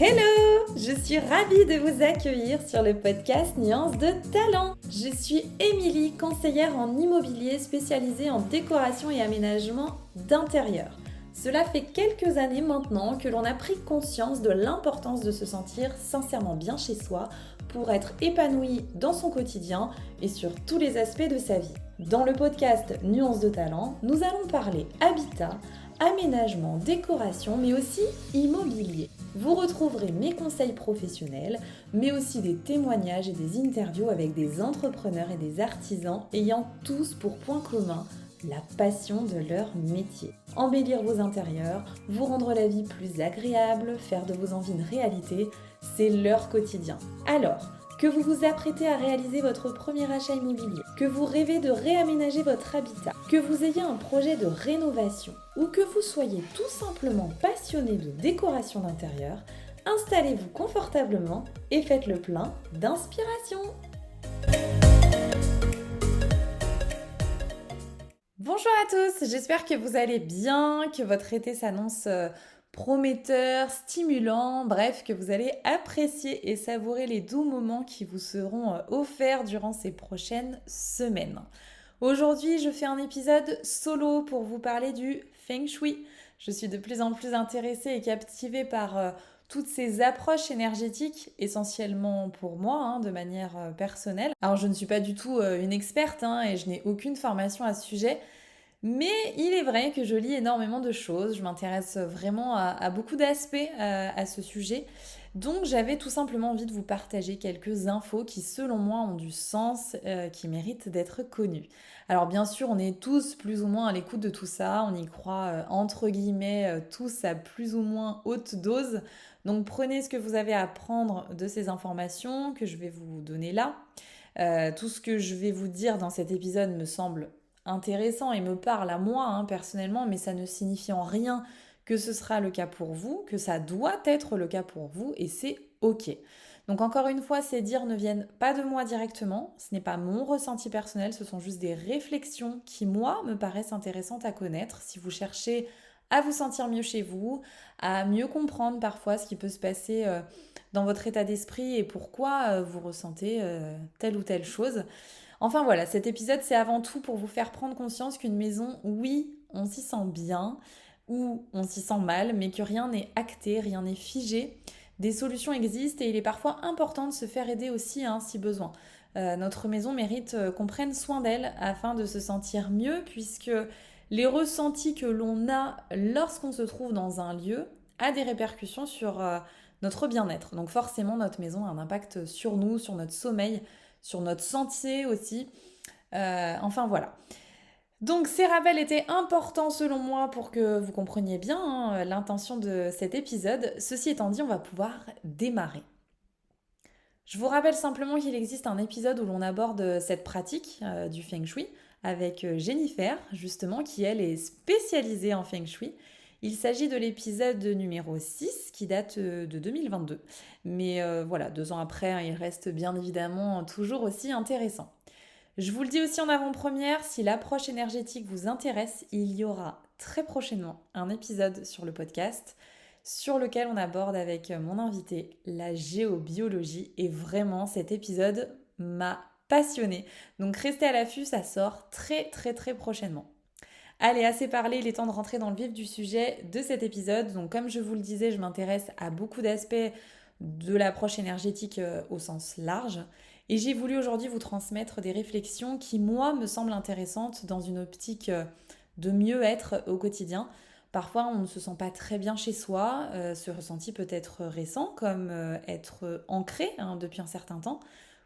Hello! Je suis ravie de vous accueillir sur le podcast Nuances de Talent. Je suis Émilie, conseillère en immobilier spécialisée en décoration et aménagement d'intérieur. Cela fait quelques années maintenant que l'on a pris conscience de l'importance de se sentir sincèrement bien chez soi pour être épanoui dans son quotidien et sur tous les aspects de sa vie. Dans le podcast Nuances de Talent, nous allons parler habitat, aménagement, décoration, mais aussi immobilier. Vous retrouverez mes conseils professionnels, mais aussi des témoignages et des interviews avec des entrepreneurs et des artisans ayant tous pour point commun la passion de leur métier. Embellir vos intérieurs, vous rendre la vie plus agréable, faire de vos envies une réalité, c'est leur quotidien. Alors, que vous vous apprêtez à réaliser votre premier achat immobilier, que vous rêvez de réaménager votre habitat, que vous ayez un projet de rénovation ou que vous soyez tout simplement passionné de décoration d'intérieur, installez-vous confortablement et faites le plein d'inspiration. Bonjour à tous, j'espère que vous allez bien, que votre été s'annonce prometteur, stimulant, bref, que vous allez apprécier et savourer les doux moments qui vous seront offerts durant ces prochaines semaines. Aujourd'hui, je fais un épisode solo pour vous parler du Feng Shui. Je suis de plus en plus intéressée et captivée par toutes ces approches énergétiques, essentiellement pour moi, de manière personnelle. Alors, je ne suis pas du tout une experte et je n'ai aucune formation à ce sujet. Mais il est vrai que je lis énormément de choses, je m'intéresse vraiment à beaucoup d'aspects à ce sujet. Donc j'avais tout simplement envie de vous partager quelques infos qui selon moi ont du sens, qui méritent d'être connues. Alors bien sûr on est tous plus ou moins à l'écoute de tout ça, on y croit entre guillemets tous à plus ou moins haute dose. Donc prenez ce que vous avez à prendre de ces informations que je vais vous donner là. Tout ce que je vais vous dire dans cet épisode me semble intéressant et me parle à moi personnellement, mais ça ne signifie en rien que ce sera le cas pour vous, que ça doit être le cas pour vous et c'est ok. Donc encore une fois, ces dires ne viennent pas de moi directement, ce n'est pas mon ressenti personnel, ce sont juste des réflexions qui moi me paraissent intéressantes à connaître si vous cherchez à vous sentir mieux chez vous, à mieux comprendre parfois ce qui peut se passer dans votre état d'esprit et pourquoi vous ressentez telle ou telle chose. Enfin voilà, cet épisode c'est avant tout pour vous faire prendre conscience qu'une maison, oui, on s'y sent bien ou on s'y sent mal, mais que rien n'est acté, rien n'est figé. Des solutions existent et il est parfois important de se faire aider aussi si besoin. Notre maison mérite qu'on prenne soin d'elle afin de se sentir mieux puisque les ressentis que l'on a lorsqu'on se trouve dans un lieu a des répercussions sur notre bien-être. Donc forcément notre maison a un impact sur nous, sur notre sommeil, sur notre santé aussi. Enfin voilà. Donc ces rappels étaient importants selon moi pour que vous compreniez bien l'intention de cet épisode. Ceci étant dit, on va pouvoir démarrer. Je vous rappelle simplement qu'il existe un épisode où l'on aborde cette pratique du Feng Shui avec Jennifer, justement, qui elle est spécialisée en Feng Shui. Il s'agit de l'épisode numéro 6 qui date de 2022. Mais voilà, 2 ans après, il reste bien évidemment toujours aussi intéressant. Je vous le dis aussi en avant-première, si l'approche énergétique vous intéresse, il y aura très prochainement un épisode sur le podcast sur lequel on aborde avec mon invité la géobiologie et vraiment cet épisode m'a passionnée. Donc restez à l'affût, ça sort très très très prochainement. Allez, assez parlé, il est temps de rentrer dans le vif du sujet de cet épisode. Donc comme je vous le disais, je m'intéresse à beaucoup d'aspects de l'approche énergétique au sens large. Et j'ai voulu aujourd'hui vous transmettre des réflexions qui, moi, me semblent intéressantes dans une optique de mieux-être au quotidien. Parfois, on ne se sent pas très bien chez soi. Ce ressenti peut être récent, comme être ancré depuis un certain temps.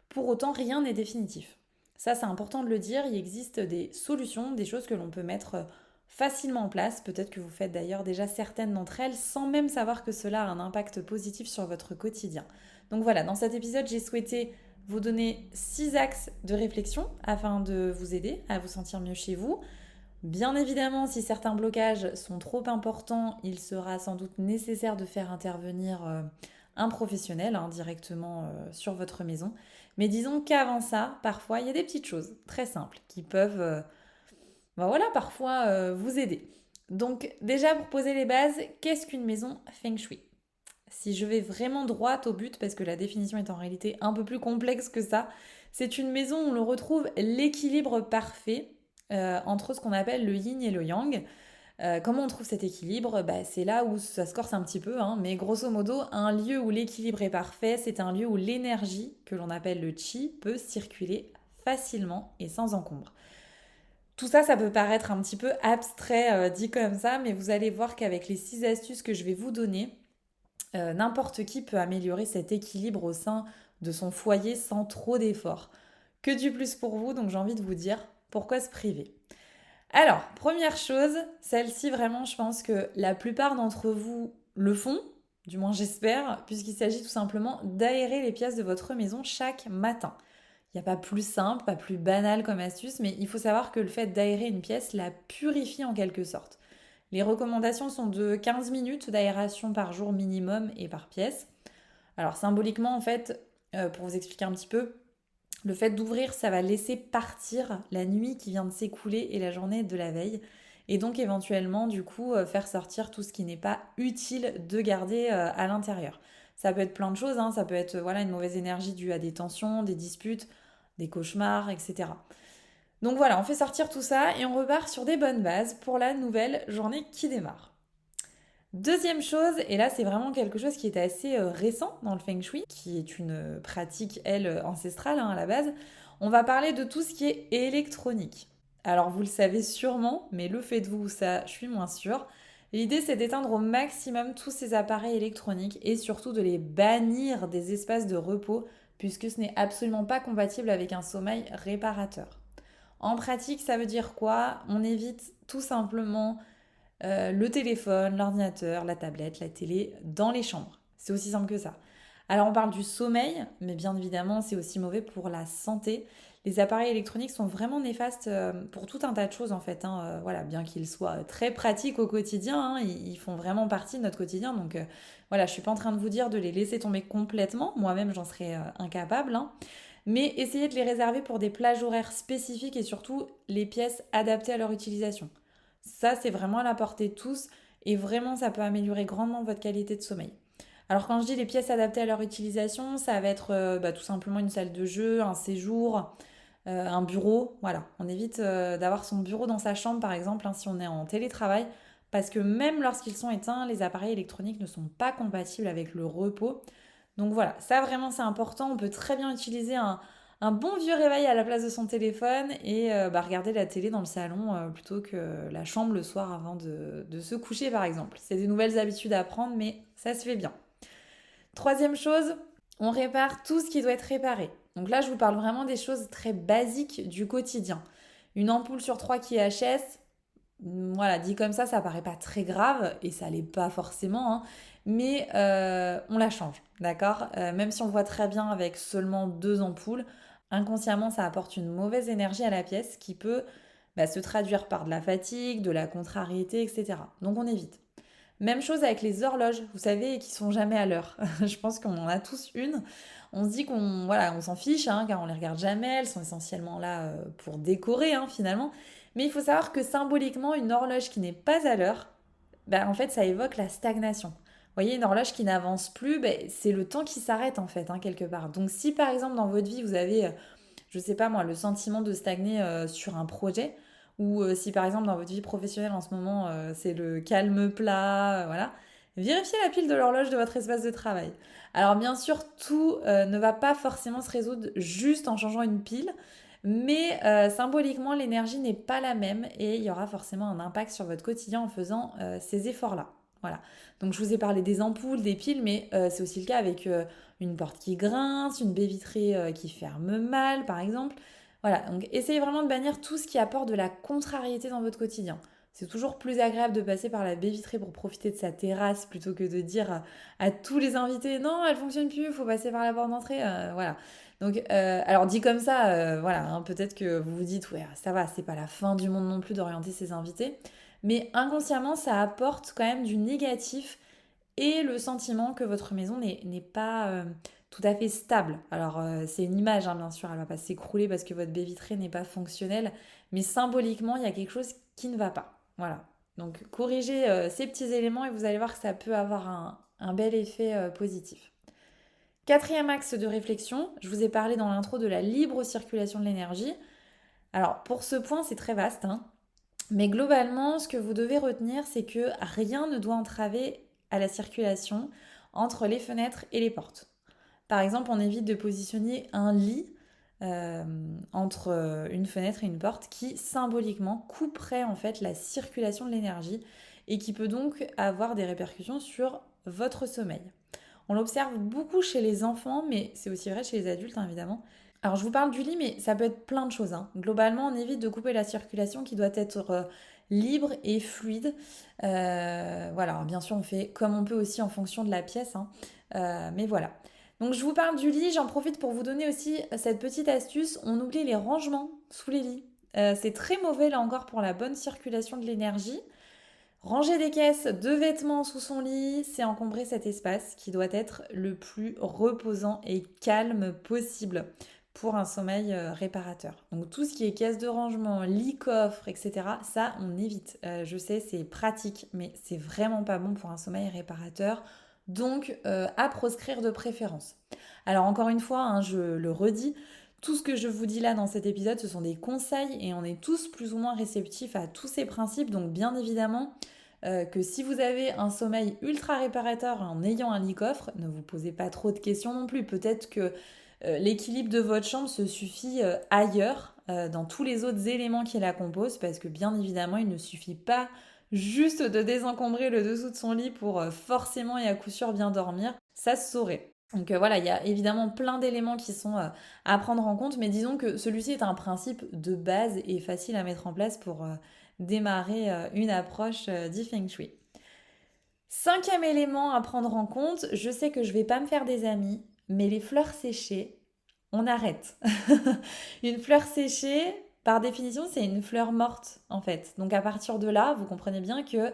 Pour autant, rien n'est définitif. Ça, c'est important de le dire. Il existe des solutions, des choses que l'on peut mettre facilement en place. Peut-être que vous faites d'ailleurs déjà certaines d'entre elles sans même savoir que cela a un impact positif sur votre quotidien. Donc voilà, dans cet épisode, j'ai souhaité vous donner 6 axes de réflexion afin de vous aider à vous sentir mieux chez vous. Bien évidemment, si certains blocages sont trop importants, il sera sans doute nécessaire de faire intervenir un professionnel directement sur votre maison. Mais disons qu'avant ça, parfois, il y a des petites choses très simples qui peuvent parfois vous aider. Donc déjà, pour poser les bases, qu'est-ce qu'une maison Feng Shui ? Si je vais vraiment droit au but, parce que la définition est en réalité un peu plus complexe que ça, c'est une maison où l'on retrouve l'équilibre parfait entre ce qu'on appelle le yin et le yang. Comment on trouve cet équilibre? Bah, c'est là où ça se corse un petit peu, hein, mais grosso modo, un lieu où l'équilibre est parfait, c'est un lieu où l'énergie, que l'on appelle le chi, peut circuler facilement et sans encombre. Tout ça, ça peut paraître un petit peu abstrait dit comme ça, mais vous allez voir qu'avec les 6 astuces que je vais vous donner, n'importe qui peut améliorer cet équilibre au sein de son foyer sans trop d'efforts. Que du plus pour vous, donc j'ai envie de vous dire, pourquoi se priver? Alors, première chose, celle-ci vraiment, je pense que la plupart d'entre vous le font, du moins j'espère, puisqu'il s'agit tout simplement d'aérer les pièces de votre maison chaque matin. Il n'y a pas plus simple, pas plus banal comme astuce, mais il faut savoir que le fait d'aérer une pièce la purifie en quelque sorte. Les recommandations sont de 15 minutes d'aération par jour minimum et par pièce. Alors symboliquement, en fait, pour vous expliquer un petit peu, le fait d'ouvrir, ça va laisser partir la nuit qui vient de s'écouler et la journée de la veille. Et donc éventuellement, du coup, faire sortir tout ce qui n'est pas utile de garder à l'intérieur. Ça peut être plein de choses, hein. Ça peut être voilà, une mauvaise énergie due à des tensions, des disputes, des cauchemars, etc. Donc voilà, on fait sortir tout ça et on repart sur des bonnes bases pour la nouvelle journée qui démarre. Deuxième chose, et là c'est vraiment quelque chose qui est assez récent dans le Feng Shui, qui est une pratique, elle, ancestrale hein, à la base, on va parler de tout ce qui est électronique. Alors vous le savez sûrement, mais le faites-vous, ça je suis moins sûre. L'idée c'est d'éteindre au maximum tous ces appareils électroniques et surtout de les bannir des espaces de repos, puisque ce n'est absolument pas compatible avec un sommeil réparateur. En pratique, ça veut dire quoi? On évite tout simplement le téléphone, l'ordinateur, la tablette, la télé dans les chambres. C'est aussi simple que ça. Alors on parle du sommeil, mais bien évidemment c'est aussi mauvais pour la santé. Les appareils électroniques sont vraiment néfastes pour tout un tas de choses en fait, hein. Voilà, bien qu'ils soient très pratiques au quotidien, hein, ils font vraiment partie de notre quotidien. Donc voilà, je suis pas en train de vous dire de les laisser tomber complètement. Moi-même j'en serais incapable, hein. Mais essayez de les réserver pour des plages horaires spécifiques et surtout les pièces adaptées à leur utilisation. Ça, c'est vraiment à la portée de tous et vraiment, ça peut améliorer grandement votre qualité de sommeil. Alors quand je dis les pièces adaptées à leur utilisation, ça va être tout simplement une salle de jeu, un séjour, un bureau. Voilà, on évite d'avoir son bureau dans sa chambre par exemple hein, si on est en télétravail, parce que même lorsqu'ils sont éteints, les appareils électroniques ne sont pas compatibles avec le repos. Donc voilà, ça vraiment c'est important. On peut très bien utiliser un bon vieux réveil à la place de son téléphone et regarder la télé dans le salon plutôt que la chambre le soir avant de se coucher par exemple. C'est des nouvelles habitudes à prendre mais ça se fait bien. Troisième chose, on répare tout ce qui doit être réparé. Donc là je vous parle vraiment des choses très basiques du quotidien. Une ampoule sur trois qui est HS, voilà, dit comme ça paraît pas très grave et ça l'est pas forcément, hein, mais on la change, d'accord. Même si on voit très bien avec seulement 2 ampoules, inconsciemment ça apporte une mauvaise énergie à la pièce qui peut se traduire par de la fatigue, de la contrariété, etc. Donc on évite. Même chose avec les horloges, vous savez, qui sont jamais à l'heure. Je pense qu'on en a tous une. On se dit qu'on voilà, on s'en fiche, hein, car on les regarde jamais. Elles sont essentiellement là pour décorer, hein, finalement. Mais il faut savoir que symboliquement, une horloge qui n'est pas à l'heure, en fait, ça évoque la stagnation. Vous voyez, une horloge qui n'avance plus, c'est le temps qui s'arrête, en fait, hein, quelque part. Donc, si par exemple, dans votre vie, vous avez, je sais pas moi, le sentiment de stagner sur un projet, ou si par exemple dans votre vie professionnelle en ce moment c'est le calme plat, voilà, vérifiez la pile de l'horloge de votre espace de travail. Alors bien sûr, tout ne va pas forcément se résoudre juste en changeant une pile, mais symboliquement l'énergie n'est pas la même et il y aura forcément un impact sur votre quotidien en faisant ces efforts-là. Voilà. Donc je vous ai parlé des ampoules, des piles, mais c'est aussi le cas avec une porte qui grince, une baie vitrée qui ferme mal, par exemple. Voilà, donc essayez vraiment de bannir tout ce qui apporte de la contrariété dans votre quotidien. C'est toujours plus agréable de passer par la baie vitrée pour profiter de sa terrasse plutôt que de dire à tous les invités non, elle fonctionne plus, il faut passer par la porte d'entrée. Voilà. Donc, alors dit comme ça, voilà, hein, peut-être que vous vous dites ouais, ça va, c'est pas la fin du monde non plus d'orienter ses invités, mais inconsciemment, ça apporte quand même du négatif et le sentiment que votre maison n'est pas tout à fait stable. Alors c'est une image, hein, bien sûr, elle va pas s'écrouler parce que votre baie vitrée n'est pas fonctionnelle, mais symboliquement, il y a quelque chose qui ne va pas. Voilà. Donc corrigez ces petits éléments et vous allez voir que ça peut avoir un bel effet positif. Quatrième axe de réflexion, je vous ai parlé dans l'intro de la libre circulation de l'énergie. Alors pour ce point, c'est très vaste, hein, mais globalement, ce que vous devez retenir, c'est que rien ne doit entraver à la circulation entre les fenêtres et les portes. Par exemple, on évite de positionner un lit euh, entre une fenêtre et une porte qui symboliquement couperait en fait la circulation de l'énergie et qui peut donc avoir des répercussions sur votre sommeil. On l'observe beaucoup chez les enfants, mais c'est aussi vrai chez les adultes, hein, évidemment. Alors, je vous parle du lit, mais ça peut être plein de choses, hein. Globalement, on évite de couper la circulation qui doit être libre et fluide. Voilà, alors, bien sûr, on fait comme on peut aussi en fonction de la pièce, hein. Mais voilà. Donc, je vous parle du lit. J'en profite pour vous donner aussi cette petite astuce. On oublie les rangements sous les lits. C'est très mauvais, là encore, pour la bonne circulation de l'énergie. Ranger des caisses de vêtements sous son lit, c'est encombrer cet espace qui doit être le plus reposant et calme possible pour un sommeil réparateur. Donc tout ce qui est caisse de rangement, lit, coffre, etc., ça on évite. Je sais, c'est pratique, mais c'est vraiment pas bon pour un sommeil réparateur. Donc à proscrire de préférence. Alors encore une fois, hein, je le redis, tout ce que je vous dis là dans cet épisode, ce sont des conseils et on est tous plus ou moins réceptifs à tous ces principes. Donc bien évidemment que si vous avez un sommeil ultra réparateur en ayant un lit-coffre, ne vous posez pas trop de questions non plus. Peut-être que l'équilibre de votre chambre se suffit ailleurs, dans tous les autres éléments qui la composent, parce que bien évidemment, il ne suffit pas juste de désencombrer le dessous de son lit pour forcément et à coup sûr bien dormir. Ça se saurait. Donc voilà, il y a évidemment plein d'éléments qui sont à prendre en compte, mais disons que celui-ci est un principe de base et facile à mettre en place pour démarrer une approche du Feng Shui. Cinquième élément à prendre en compte, je sais que je vais pas me faire des amis, mais les fleurs séchées, on arrête. Une fleur séchée, par définition, c'est une fleur morte en fait. Donc à partir de là, vous comprenez bien que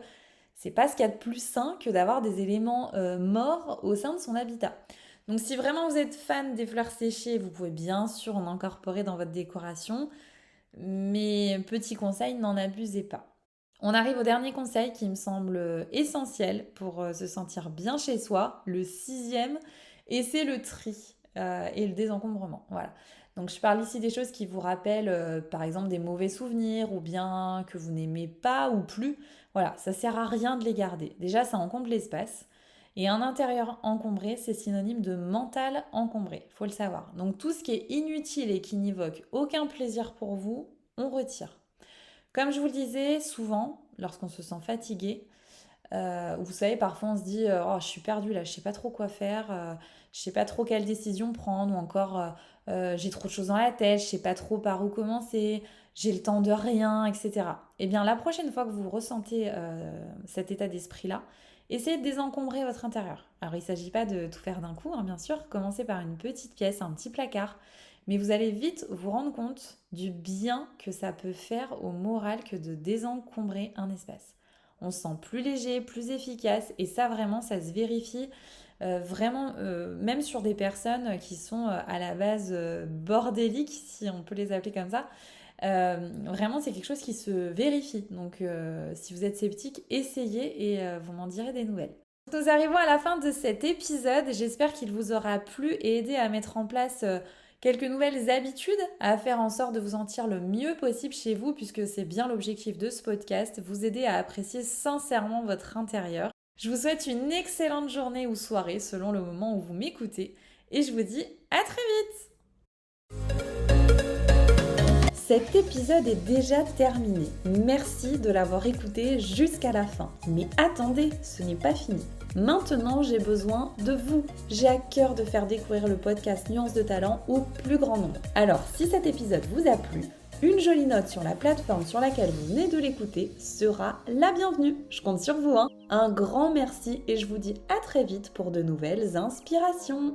c'est pas ce qu'il y a de plus sain que d'avoir des éléments morts au sein de son habitat. Donc si vraiment vous êtes fan des fleurs séchées, vous pouvez bien sûr en incorporer dans votre décoration, mais petit conseil, n'en abusez pas. On arrive au dernier conseil qui me semble essentiel pour se sentir bien chez soi, le sixième, et c'est le tri et le désencombrement. Voilà. Donc je parle ici des choses qui vous rappellent par exemple des mauvais souvenirs ou bien que vous n'aimez pas ou plus. Voilà, ça sert à rien de les garder. Déjà, ça encombre l'espace. Et un intérieur encombré, c'est synonyme de mental encombré, faut le savoir. Donc tout ce qui est inutile et qui n'évoque aucun plaisir pour vous, on retire. Comme je vous le disais, souvent, lorsqu'on se sent fatigué, vous savez, parfois on se dit oh, je suis perdue là, je sais pas trop quoi faire, je sais pas trop quelle décision prendre, ou encore j'ai trop de choses dans la tête, je sais pas trop par où commencer, j'ai le temps de rien, etc. Eh bien, la prochaine fois que vous ressentez cet état d'esprit-là, essayez de désencombrer votre intérieur. Alors, il ne s'agit pas de tout faire d'un coup, hein, bien sûr. Commencez par une petite pièce, un petit placard. Mais vous allez vite vous rendre compte du bien que ça peut faire au moral que de désencombrer un espace. On se sent plus léger, plus efficace. Et ça, vraiment, ça se vérifie vraiment, même sur des personnes qui sont à la base bordéliques, si on peut les appeler comme ça. Vraiment, c'est quelque chose qui se vérifie. Donc, si vous êtes sceptique, essayez et vous m'en direz des nouvelles. Nous arrivons à la fin de cet épisode. J'espère qu'il vous aura plu et aidé à mettre en place quelques nouvelles habitudes, à faire en sorte de vous sentir le mieux possible chez vous, puisque c'est bien l'objectif de ce podcast, vous aider à apprécier sincèrement votre intérieur. Je vous souhaite une excellente journée ou soirée selon le moment où vous m'écoutez et je vous dis à très vite. Cet épisode est déjà terminé. Merci de l'avoir écouté jusqu'à la fin. Mais attendez, ce n'est pas fini. Maintenant, j'ai besoin de vous. J'ai à cœur de faire découvrir le podcast Nuances de Talent au plus grand nombre. Alors, si cet épisode vous a plu, une jolie note sur la plateforme sur laquelle vous venez de l'écouter sera la bienvenue. Je compte sur vous, hein. Un grand merci et je vous dis à très vite pour de nouvelles inspirations.